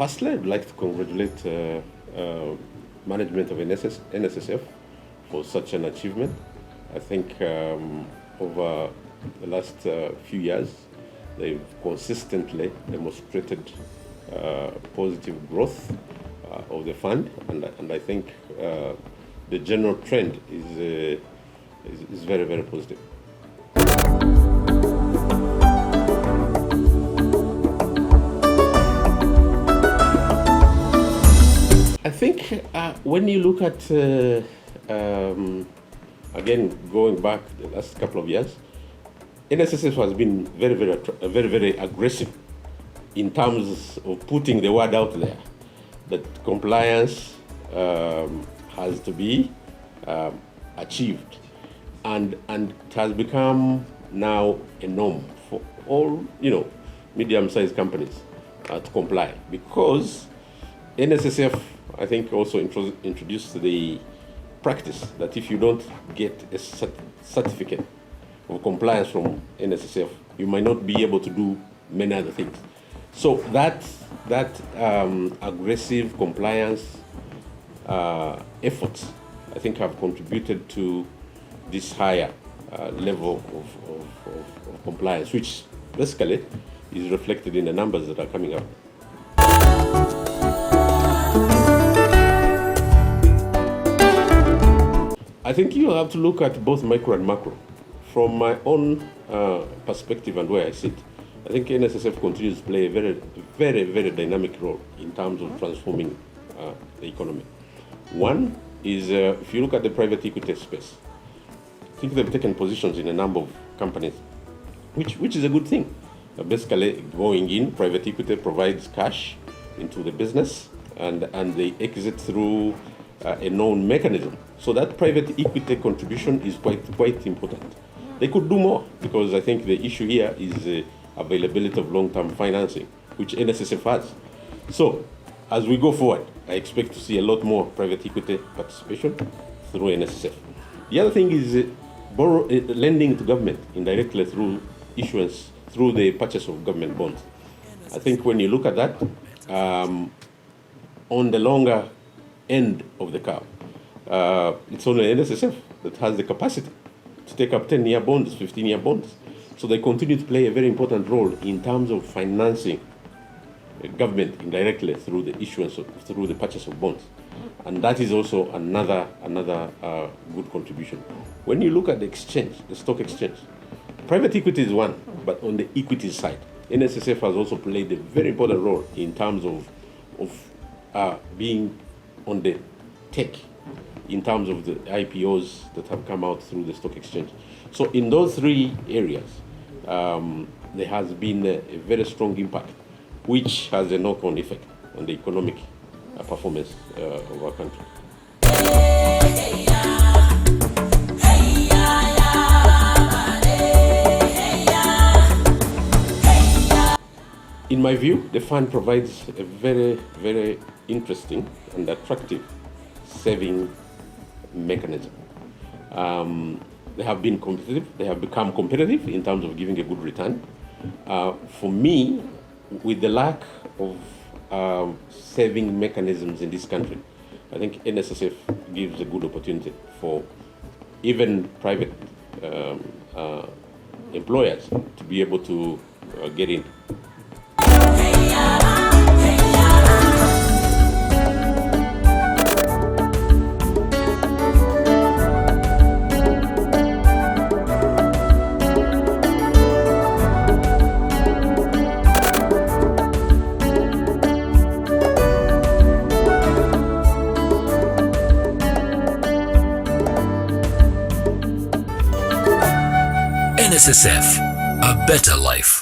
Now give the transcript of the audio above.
Firstly, I'd like to congratulate management of Nssf for such an achievement. I think over the last few years, they've consistently demonstrated positive growth of the fund, and I think the general trend is very, very positive. I think when you look at, again, going back the last couple of years, Nssf has been very aggressive in terms of putting the word out there that compliance has to be achieved, and it has become now a norm for all medium-sized companies to comply, because Nssf, I think, also introduced the practice that if you don't get a certificate of compliance from Nssf, you might not be able to do many other things. So that aggressive compliance efforts, I think, have contributed to this higher level of compliance, which basically is reflected in the numbers that are coming up. I think you have to look at both micro and macro. From my own perspective and where I sit, I think Nssf continues to play a very dynamic role in terms of transforming the economy. One is, if you look at the private equity space, I think they've taken positions in a number of companies, which is a good thing. Basically, going in, private equity provides cash into the business, and they exit through a known mechanism. So that private equity contribution is quite important. They could do more, because I think the issue here is availability of long-term financing, which Nssf has. So as we go forward, I expect to see a lot more private equity participation through Nssf. The other thing is lending to government indirectly through issuance, through the purchase of government bonds. I think when you look at that, on the longer end of the curve, it's only Nssf that has the capacity to take up 10-year bonds, 15-year bonds. So they continue to play a very important role in terms of financing government indirectly through the issuance, through the purchase of bonds. And that is also another good contribution. When you look at the exchange, the stock exchange, private equity is one, but on the equity side, Nssf has also played a very important role in terms of being on the tech, in terms of the IPOs that have come out through the stock exchange. So in those three areas, there has been a very strong impact, which has a knock-on effect on the economic performance of our country. In my view, the fund provides a very interesting and attractive saving mechanism. They have been competitive. They have become competitive in terms of giving a good return. For me, with the lack of saving mechanisms in this country, I think Nssf gives a good opportunity for even private employers to be able to get in. Nssf, a better life.